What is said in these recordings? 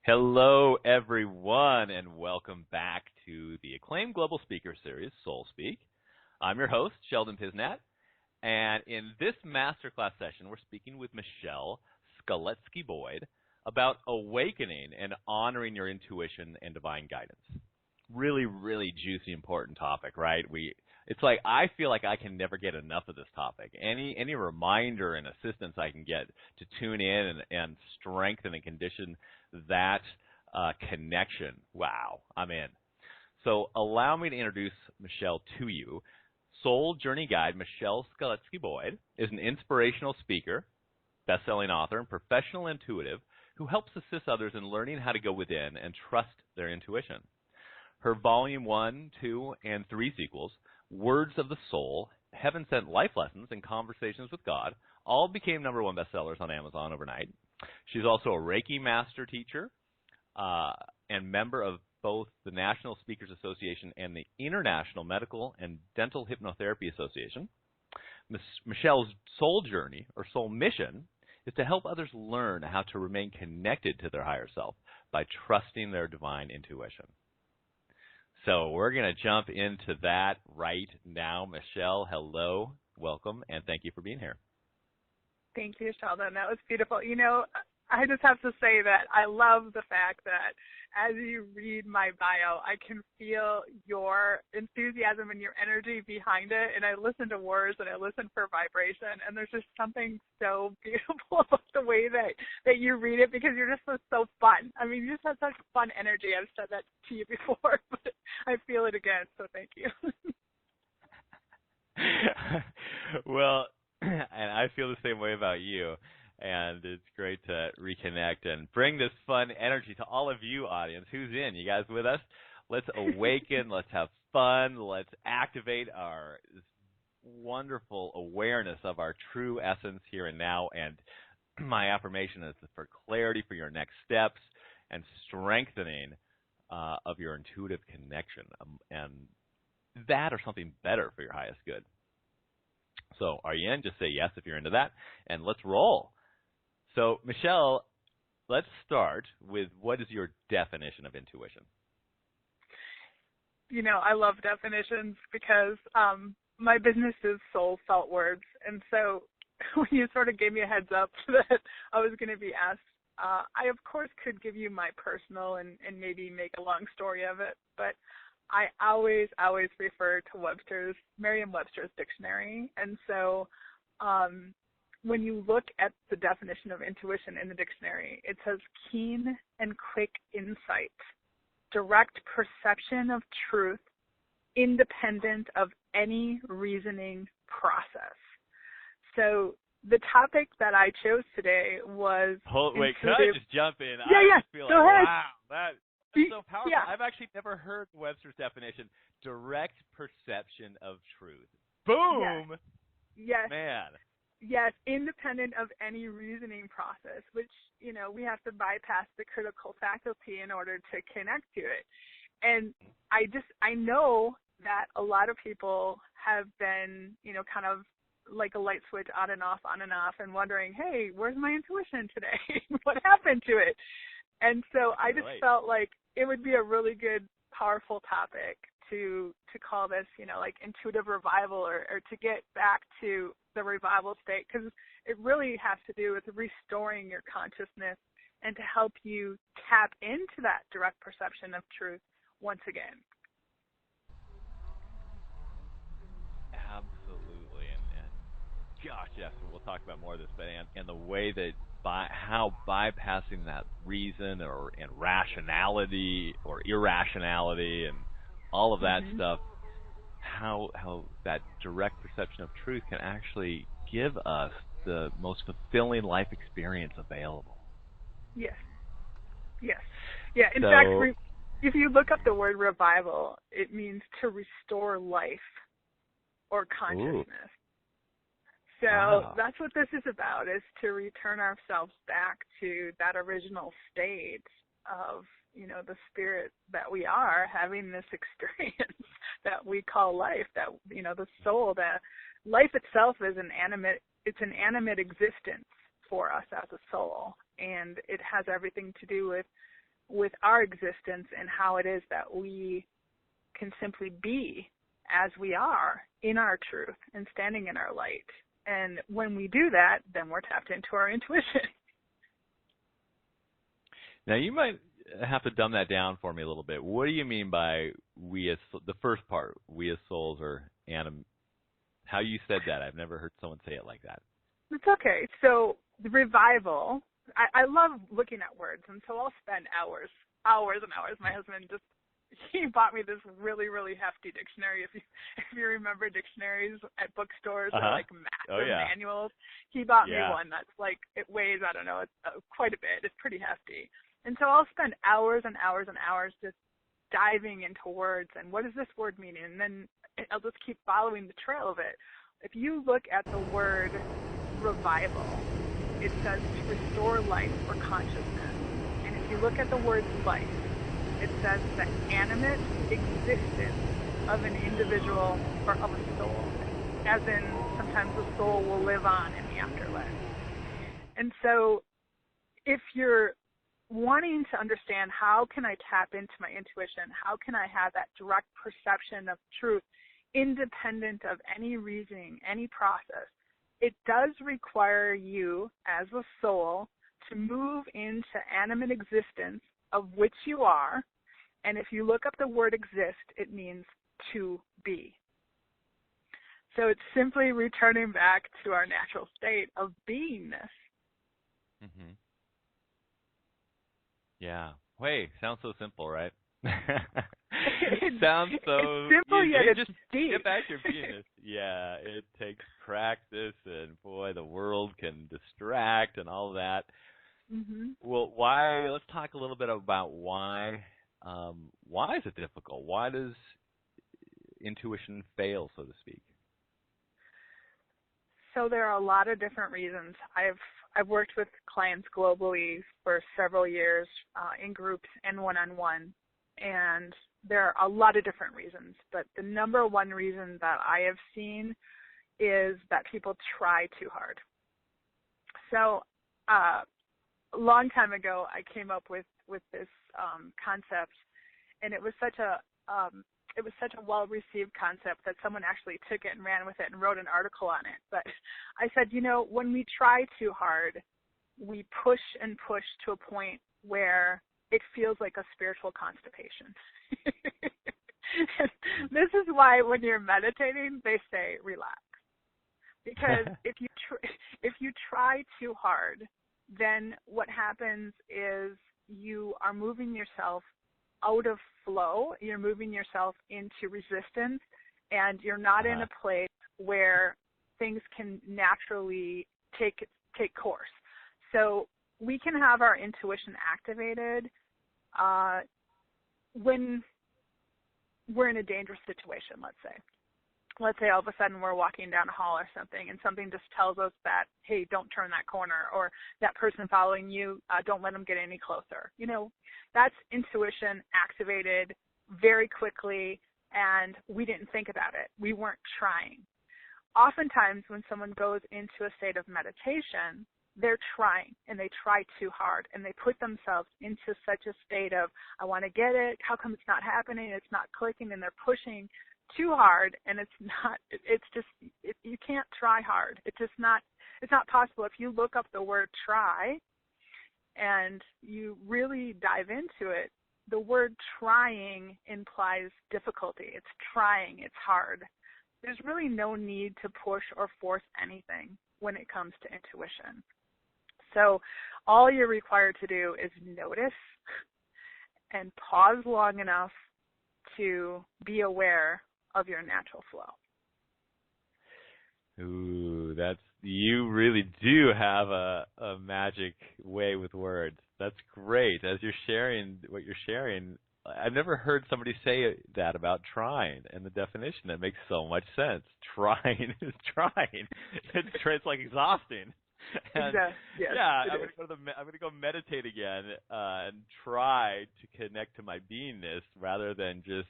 Hello, everyone, and welcome back to the acclaimed global speaker series, Soul Speak. I'm your host, Sheldon Pizzinat, and in this masterclass session, we're speaking with Michelle Skaletski-Boyd about awakening and honoring your intuition and divine guidance. Really, really juicy, important topic, right? It's like I feel like I can never get enough of this topic. Any reminder and assistance I can get to tune in and strengthen and condition that connection, wow, I'm in. So allow me to introduce Michelle to you. Soul Journey Guide Michelle Skaletski-Boyd is an inspirational speaker, best-selling author, and professional intuitive who helps assist others in learning how to go within and trust their intuition. Her Volume 1, 2, and 3 sequels, Words of the Soul, Heaven Sent Life Lessons, and Conversations with God, all became #1 bestsellers on Amazon overnight. She's also a Reiki Master Teacher and member of both the National Speakers Association and the International Medical and Dental Hypnotherapy Association. Michelle's soul journey, or soul mission, is to help others learn how to remain connected to their higher self by trusting their divine intuition. So we're going to jump into that right now. Michelle, hello, welcome, and thank you for being here. Thank you, Sheldon. That was beautiful. You know, I just have to say that I love the fact that as you read my bio, I can feel your enthusiasm and your energy behind it. And I listen to words and I listen for vibration. And there's just something so beautiful about the way that you read it because you're just so fun. I mean, you just have such fun energy. I've said that to you before, but I feel it again. So thank you. Well, and I feel the same way about you. And it's great to reconnect and bring this fun energy to all of you, audience. Who's in? You guys with us? Let's awaken. Let's have fun. Let's activate our wonderful awareness of our true essence here and now. And my affirmation is for clarity for your next steps and strengthening of your intuitive connection. And that or something better for your highest good. So are you in? Just say yes if you're into that. And let's roll. So, Michelle, let's start with what is your definition of intuition? You know, I love definitions because my business is SoulFelt words. And so when you sort of gave me a heads up that I was going to be asked, I, of course, could give you my personal and maybe make a long story of it. But I always refer to Merriam-Webster's dictionary. And so when you look at the definition of intuition in the dictionary, it says keen and quick insight, direct perception of truth, independent of any reasoning process. So the topic that I chose today was Wait, could I just jump in? Yeah, just feel go like, ahead. wow, that's so powerful. Yeah. I've actually never heard Webster's definition, direct perception of truth. Boom! Yes. Man. Yes, independent of any reasoning process, which, you know, we have to bypass the critical faculty in order to connect to it. And I know that a lot of people have been, you know, kind of like a light switch on and off, and wondering, hey, where's my intuition today? What happened to it? And so I just felt like it would be a really good, powerful topic to call this, you know, like intuitive revival or to get back to the revival state, because it really has to do with restoring your consciousness and to help you tap into that direct perception of truth once again. Absolutely. And gosh, yes, we'll talk about more of this, but and the way that how bypassing that reason and rationality or irrationality and all of that stuff, how that direct perception of truth can actually give us the most fulfilling life experience available. Yes. Yeah, in fact, if you look up the word revival, it means to restore life or consciousness. Ooh. So that's what this is about, is to return ourselves back to that original state of, you know, the spirit that we are, having this experience that we call life, that, you know, the soul, that life itself is an animate existence for us as a soul. And it has everything to do with with our existence and how it is that we can simply be as we are in our truth and standing in our light. And when we do that, then we're tapped into our intuition. Now, you might have to dumb that down for me a little bit. What do you mean by we as the first part, we as souls or how you said that? I've never heard someone say it like that. It's okay. So the revival, I love looking at words, and so I'll spend hours and hours. My husband he bought me this really, really hefty dictionary. If you remember dictionaries at bookstores or like massive manuals, he bought me one that's like, it weighs, I don't know, it's quite a bit. It's pretty hefty. And so I'll spend hours and hours and hours just diving into words and what does this word mean? And then I'll just keep following the trail of it. If you look at the word revival, it says to restore life or consciousness. And if you look at the word life, it says the animate existence of an individual or of a soul, as in sometimes the soul will live on in the afterlife. And so if you're wanting to understand how can I tap into my intuition, how can I have that direct perception of truth independent of any reasoning, any process, it does require you as a soul to move into animate existence of which you are. And if you look up the word exist, it means to be. So it's simply returning back to our natural state of beingness. Mm-hmm. Yeah. Wait, sounds so simple, right? Sounds so it's simple, yet it's just deep. Get back to your beingness. Yeah, it takes practice, and boy, the world can distract and all that. Mm-hmm. Well, let's talk a little bit about why is it difficult? Why does intuition fail, so to speak? So there are a lot of different reasons. I've worked with clients globally for several years in groups and one-on-one, and there are a lot of different reasons. But the number one reason that I have seen is that people try too hard. So a long time ago, I came up with this concept, and it was such a well-received concept that someone actually took it and ran with it and wrote an article on it. But I said, when we try too hard, we push and push to a point where it feels like a spiritual constipation. This is why when you're meditating, they say relax. Because if you try too hard, then what happens is you are moving yourself out of flow, you're moving yourself into resistance, and you're not in a place where things can naturally take course. So we can have our intuition activated when we're in a dangerous situation, let's say. Let's say all of a sudden we're walking down a hall or something, and something just tells us that, hey, don't turn that corner, or that person following you, don't let them get any closer. That's intuition activated very quickly, and we didn't think about it. We weren't trying. Oftentimes when someone goes into a state of meditation, they're trying, and they try too hard, and they put themselves into such a state of, I want to get it, how come it's not happening, it's not clicking, and they're pushing too hard, and you can't try hard. It's not possible. If you look up the word try and you really dive into it, the word trying implies difficulty. It's trying, it's hard. There's really no need to push or force anything when it comes to intuition. So all you're required to do is notice and pause long enough to be aware of your natural flow. Ooh, you really do have a magic way with words. That's great. As you're sharing what you're sharing, I've never heard somebody say that about trying, and the definition, that makes so much sense. Trying is trying. It's like exhausting. And exactly. Yes, yeah, I'm gonna go meditate again and try to connect to my beingness rather than just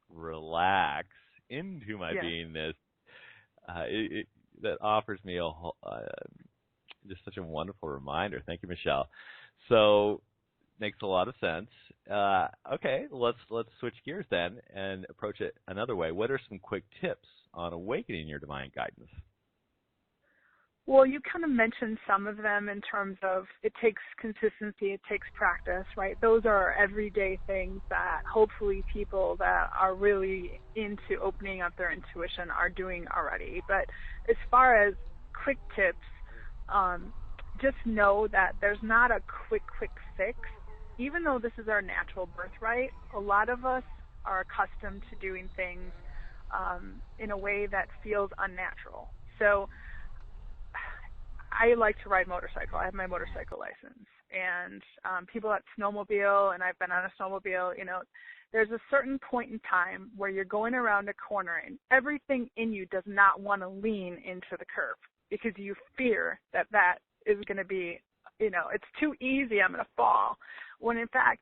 relax into my beingness. That offers me just such a wonderful reminder. Thank you, Michelle. So makes a lot of sense. Okay, let's switch gears then and approach it another way. What are some quick tips on awakening your divine guidance? Well, you kind of mentioned some of them in terms of it takes consistency, it takes practice, right? Those are everyday things that hopefully people that are really into opening up their intuition are doing already. But as far as quick tips, just know that there's not a quick fix. Even though this is our natural birthright, a lot of us are accustomed to doing things in a way that feels unnatural. So I like to ride motorcycle. I have my motorcycle license. And people that snowmobile, and I've been on a snowmobile, there's a certain point in time where you're going around a corner and everything in you does not want to lean into the curb because you fear that is going to be, it's too easy, I'm going to fall. When in fact,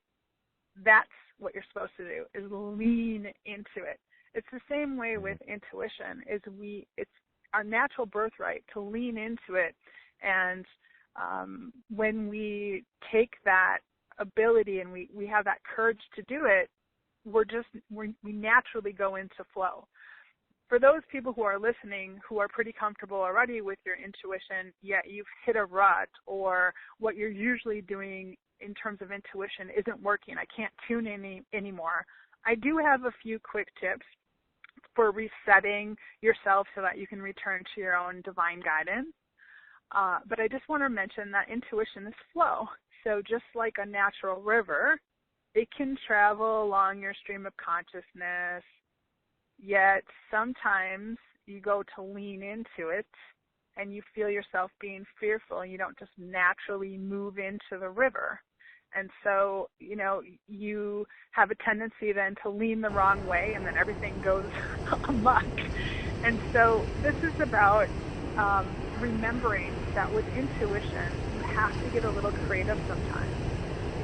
that's what you're supposed to do, is lean into it. It's the same way with intuition, it's our natural birthright to lean into it. And when we take that ability and we have that courage to do it, we naturally go into flow. For those people who are listening who are pretty comfortable already with your intuition, yet you've hit a rut or what you're usually doing in terms of intuition isn't working, I can't tune in anymore, I do have a few quick tips for resetting yourself so that you can return to your own divine guidance. But I just want to mention that intuition is flow. So just like a natural river, it can travel along your stream of consciousness, yet sometimes you go to lean into it and you feel yourself being fearful and you don't just naturally move into the river. And so, you have a tendency then to lean the wrong way and then everything goes amok. And so this is about remembering that with intuition, you have to get a little creative sometimes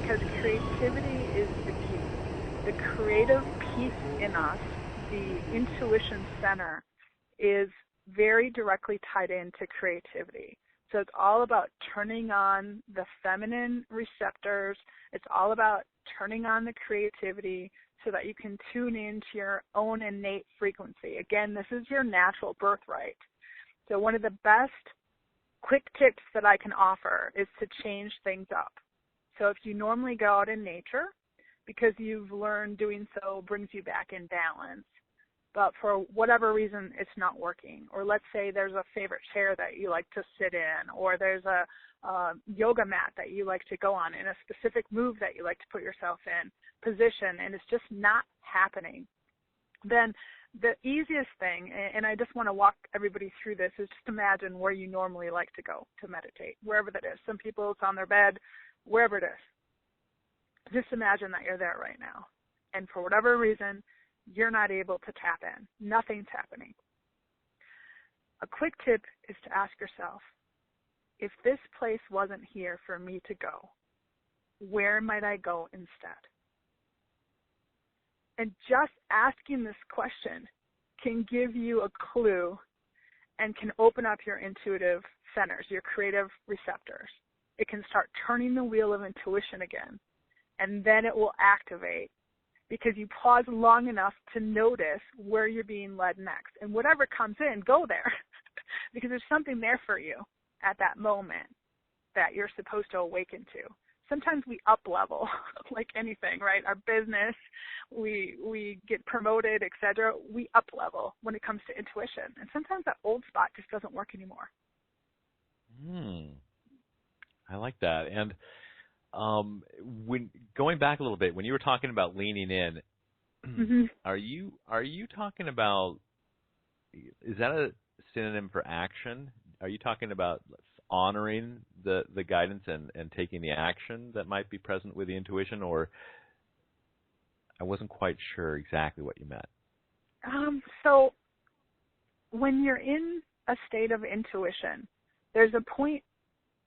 because creativity is the key. The creative piece in us, the intuition center, is very directly tied into creativity. So it's all about turning on the feminine receptors. It's all about turning on the creativity so that you can tune into your own innate frequency. Again, this is your natural birthright. So one of the best quick tips that I can offer is to change things up. So if you normally go out in nature, because you've learned doing so brings you back in balance, but for whatever reason it's not working, or let's say there's a favorite chair that you like to sit in, or there's a yoga mat that you like to go on in a specific move that you like to put yourself in position, and it's just not happening, then the easiest thing, and I just want to walk everybody through this, is just imagine where you normally like to go to meditate, wherever that is. Some people it's on their bed, wherever it is. Just imagine that you're there right now, and for whatever reason, you're not able to tap in. Nothing's happening. A quick tip is to ask yourself, if this place wasn't here for me to go, where might I go instead? And just asking this question can give you a clue and can open up your intuitive centers, your creative receptors. It can start turning the wheel of intuition again, and then it will activate because you pause long enough to notice where you're being led next. And whatever comes in, go there because there's something there for you at that moment that you're supposed to awaken to. Sometimes we up level like anything, right? Our business, we get promoted, etc. We up level when it comes to intuition. And sometimes that old spot just doesn't work anymore. I like that. And when going back a little bit, when you were talking about leaning in, are you talking about, is that a synonym for action? Are you talking about honoring the guidance and taking the action that might be present with the intuition, or I wasn't quite sure exactly what you meant. So when you're in a state of intuition, there's a point,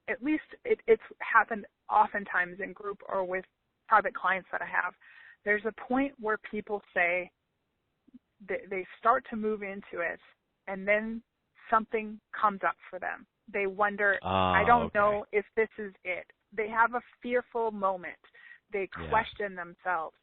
at least it's happened oftentimes in group or with private clients that I have, there's a point where people say they start to move into it and then something comes up for them. They wonder, I don't know if this is it. They have a fearful moment. they question themselves.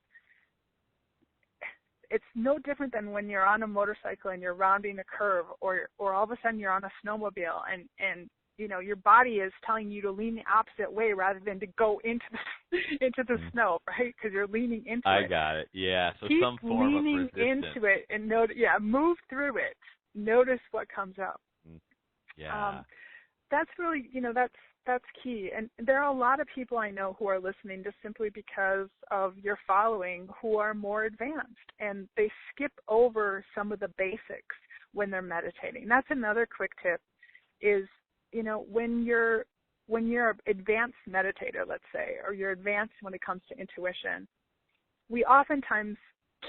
It's no different than when you're on a motorcycle and you're rounding a curve, or all of a sudden you're on a snowmobile and you know, your body is telling you to lean the opposite way rather than to go into the snow, right? Because you're leaning into it. I got it. Yeah. So keep some form of leaning resistance. into it and move through it. Notice what comes up. Yeah. That's really, you know, that's key. And there are a lot of people I know who are listening just simply because of your following who are more advanced, and they skip over some of the basics when they're meditating. That's another quick tip is, you know, when you're an advanced meditator, let's say, or you're advanced when it comes to intuition, we oftentimes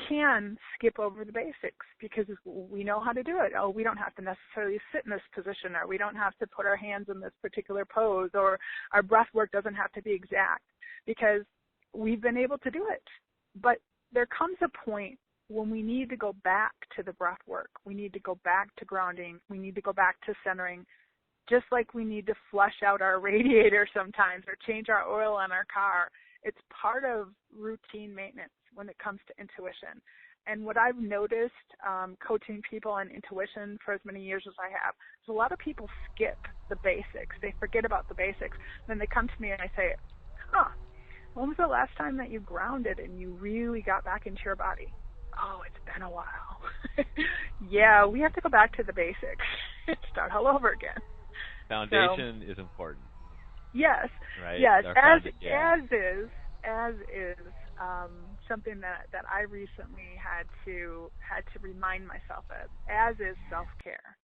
can skip over the basics because we know how to do it. Oh, we don't have to necessarily sit in this position, or we don't have to put our hands in this particular pose, or our breath work doesn't have to be exact because we've been able to do it. But there comes a point when we need to go back to the breath work. We need to go back to grounding. We need to go back to centering, just like we need to flush out our radiator sometimes or change our oil on our car. It's part of routine maintenance when it comes to intuition. And what I've noticed coaching people on intuition for as many years as I have, is a lot of people skip the basics. They forget about the basics. Then they come to me and I say, when was the last time that you grounded and you really got back into your body? Oh, it's been a while. Yeah, we have to go back to the basics and start all over again. Foundation is important. Yes. Right? Yes. As is something that I recently had to remind myself of, as is self-care.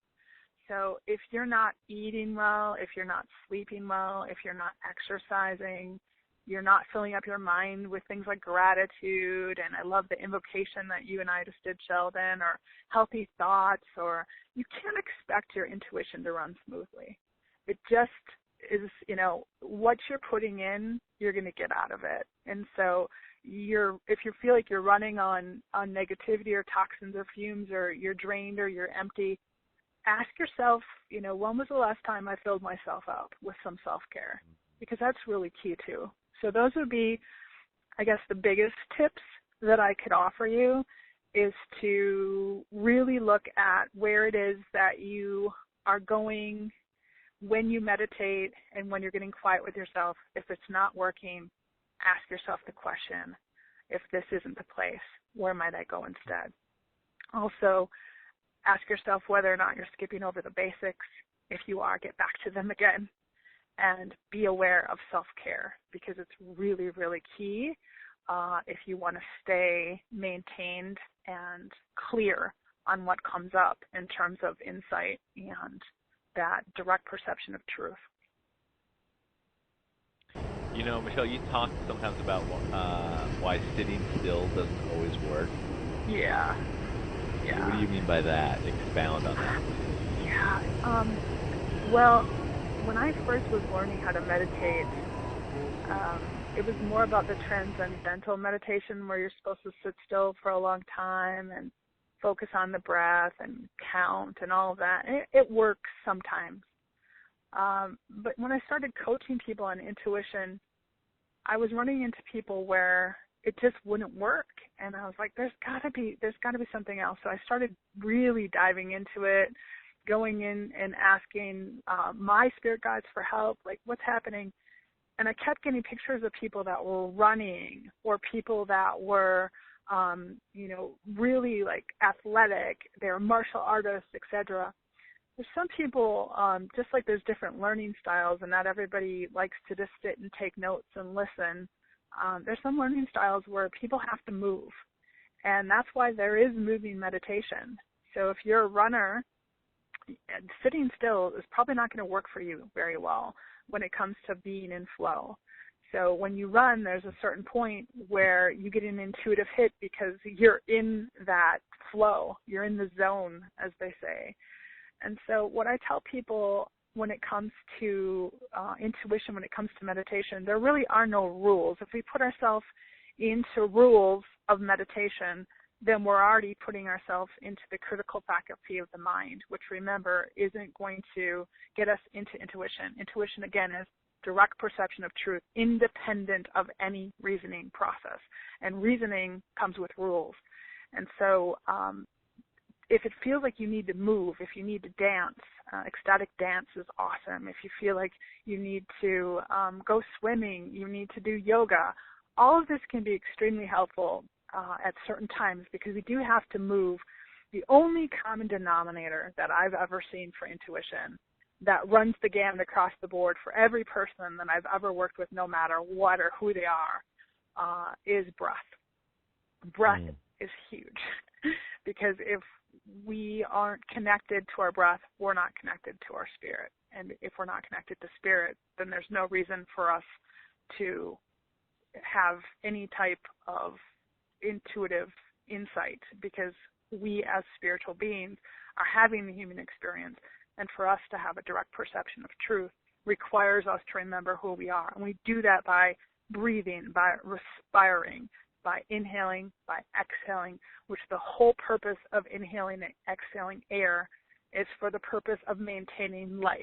So if you're not eating well, if you're not sleeping well, if you're not exercising, you're not filling up your mind with things like gratitude, and I love the invocation that you and I just did, Sheldon, or healthy thoughts, or you can't expect your intuition to run smoothly. It just is, you know, what you're putting in, you're going to get out of it. And so if you feel like you're running on negativity or toxins or fumes, or you're drained or you're empty, ask yourself, you know, when was the last time I filled myself up with some self-care? Because that's really key too. So those would be, I guess, the biggest tips that I could offer you, is to really look at where it is that you are going when you meditate and when you're getting quiet with yourself. If it's not working, ask yourself the question, if this isn't the place, where might I go instead? Also, ask yourself whether or not you're skipping over the basics. If you are, get back to them again. And be aware of self-care, because it's really, really key if you want to stay maintained and clear on what comes up in terms of insight and that direct perception of truth. You know, Michelle, you talk sometimes about why sitting still doesn't always work. Yeah. What do you mean by that? Expound on that. Yeah. Well, when I first was learning how to meditate, it was more about the transcendental meditation where you're supposed to sit still for a long time and focus on the breath and count and all of that. It works sometimes. But when I started coaching people on intuition, I was running into people where it just wouldn't work. And I was like, there's gotta be something else. So I started really diving into it, going in and asking my spirit guides for help, like what's happening. And I kept getting pictures of people that were running, or people that were, really like athletic, they're martial artists, etc. There's some people, just like there's different learning styles, and not everybody likes to just sit and take notes and listen. There's some learning styles where people have to move, and that's why there is moving meditation. So if you're a runner, sitting still is probably not going to work for you very well when it comes to being in flow. So when you run, there's a certain point where you get an intuitive hit because you're in that flow. You're in the zone, as they say. And so what I tell people when it comes to intuition, when it comes to meditation, there really are no rules. If we put ourselves into rules of meditation, then we're already putting ourselves into the critical faculty of the mind, which, remember, isn't going to get us into intuition. Intuition, again, is direct perception of truth, independent of any reasoning process. And reasoning comes with rules. And so if it feels like you need to move, if you need to dance, ecstatic dance is awesome. If you feel like you need to go swimming, you need to do yoga, all of this can be extremely helpful at certain times, because we do have to move. The only common denominator that I've ever seen for intuition that runs the gamut across the board for every person that I've ever worked with, no matter what or who they are, is breath. Breath is huge, because if we aren't connected to our breath, we're not connected to our spirit. And if we're not connected to spirit, then there's no reason for us to have any type of intuitive insight, because we as spiritual beings are having the human experience. And for us to have a direct perception of truth requires us to remember who we are. And we do that by breathing, by respiring, by inhaling, by exhaling, which the whole purpose of inhaling and exhaling air is for the purpose of maintaining life.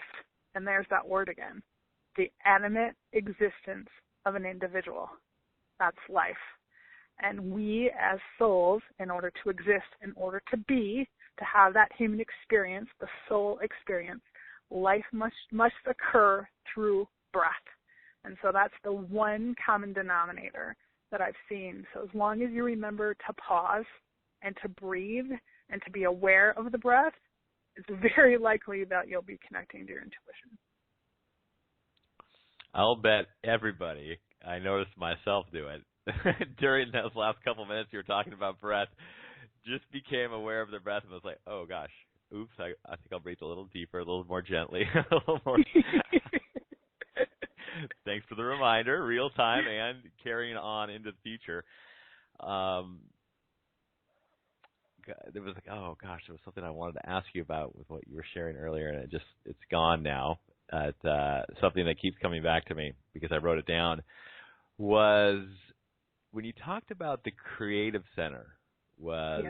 And there's that word again, the animate existence of an individual. That's life. And we as souls, in order to exist, in order to be, to have that human experience, the soul experience, life must occur through breath. And so that's the one common denominator that I've seen. So as long as you remember to pause and to breathe and to be aware of the breath, it's very likely that you'll be connecting to your intuition. I'll bet everybody, I noticed myself do it, during those last couple minutes you were talking about breath, just became aware of their breath and was like, oh gosh, oops, I think I'll breathe a little deeper, a little more gently, a little more. Thanks for the reminder, real time and carrying on into the future. There was like, oh gosh, there was something I wanted to ask you about with what you were sharing earlier, and it's gone now. Something that keeps coming back to me because I wrote it down was when you talked about the creative center was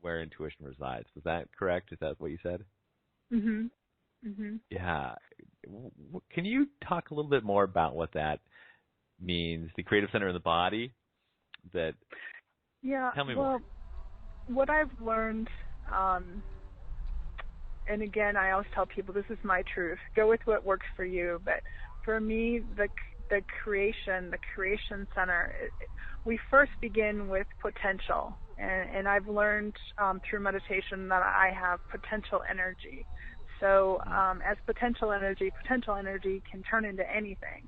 where intuition resides. Was that correct? Is that what you said? Mhm. Mhm. Yeah. Can you talk a little bit more about what that means? The creative center in the body. That. Yeah. Tell me more. What I've learned, and again, I always tell people this is my truth. Go with what works for you. But for me, the creation center, we first begin with potential. And I've learned through meditation that I have potential energy. So as potential energy can turn into anything.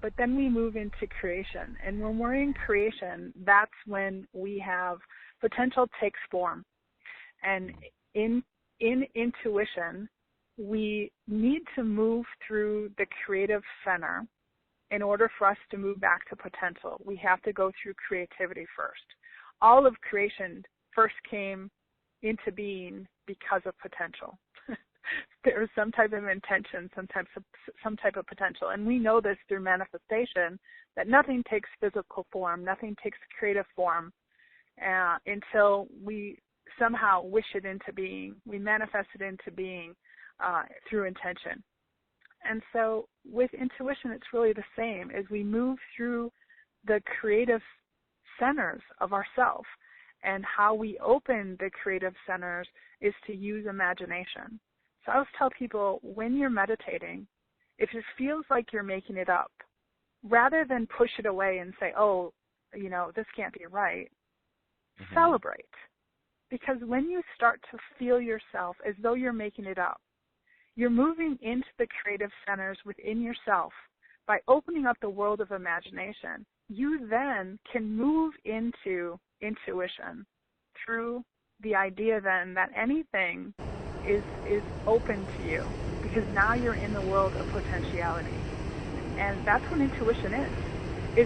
But then we move into creation. And when we're in creation, that's when we have potential takes form. And in intuition, we need to move through the creative center in order for us to move back to potential. We have to go through creativity first. All of creation first came into being because of potential. There was some type of intention, some type of potential. And we know this through manifestation, that nothing takes physical form, nothing takes creative form until we somehow wish it into being. We manifest it into being through intention. And so with intuition, it's really the same. As we move through the creative centers of ourself, and how we open the creative centers is to use imagination. So I always tell people, when you're meditating, if it feels like you're making it up, rather than push it away and say, oh, this can't be right, celebrate. Because when you start to feel yourself as though you're making it up, you're moving into the creative centers within yourself. By opening up the world of imagination, you then can move into intuition through the idea then that anything is open to you, because now you're in the world of potentiality. And that's what intuition is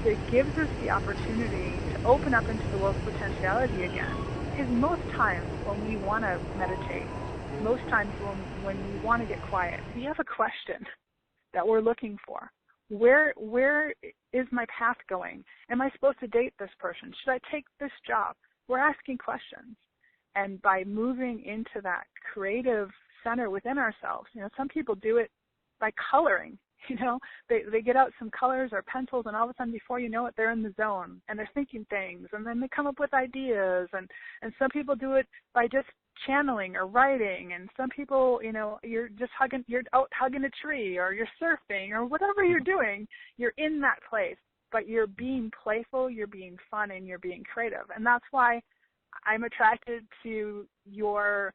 it gives us the opportunity to open up into the world of potentiality again. Because most times when we want to meditate, most times when we want to get quiet, we have a question that we're looking for. Where is my path going? Am I supposed to date this person? Should I take this job? We're asking questions. And by moving into that creative center within ourselves, some people do it by coloring. They get out some colors or pencils, and all of a sudden, before you know it, they're in the zone and they're thinking things, and then they come up with ideas. And some people do it by just channeling or writing, and some people, you're out hugging a tree, or you're surfing, or whatever you're doing. You're in that place, but you're being playful, you're being fun, and you're being creative. And that's why I'm attracted to your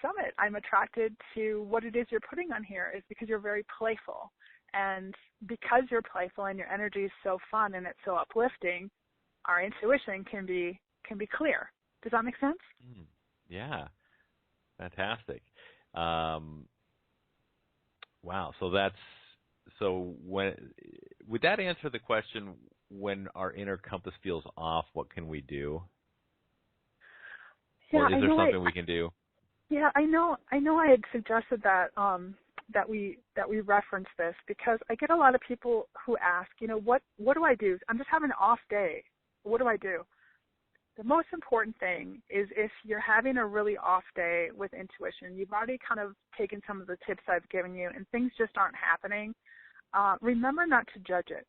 summit. I'm attracted to what it is you're putting on here, is because you're very playful. And because you're playful and your energy is so fun and it's so uplifting, our intuition can be clear. Does that make sense? Yeah. Fantastic. Wow. Would that answer the question, when our inner compass feels off, what can we do? Yeah, or is there something we can do? Yeah, I know I had suggested that that we reference this, because I get a lot of people who ask, what do I do? I'm just having an off day. What do I do? The most important thing is, if you're having a really off day with intuition, you've already kind of taken some of the tips I've given you, and things just aren't happening, remember not to judge it.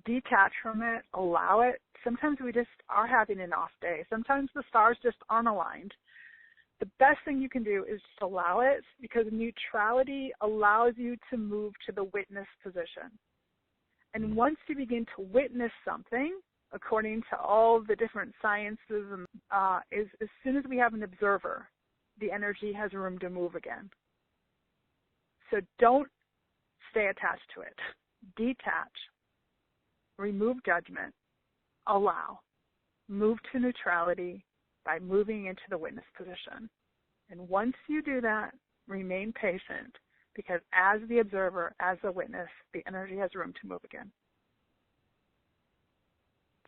Detach from it, allow it. Sometimes we just are having an off day. Sometimes the stars just aren't aligned. The best thing you can do is just allow it, because neutrality allows you to move to the witness position. And once you begin to witness something, according to all the different sciences, is as soon as we have an observer, the energy has room to move again. So don't stay attached to it. Detach. Remove judgment. Allow. Move to neutrality by moving into the witness position. And once you do that, remain patient, because as the observer, as the witness, the energy has room to move again.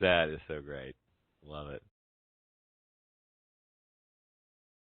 That is so great. Love it.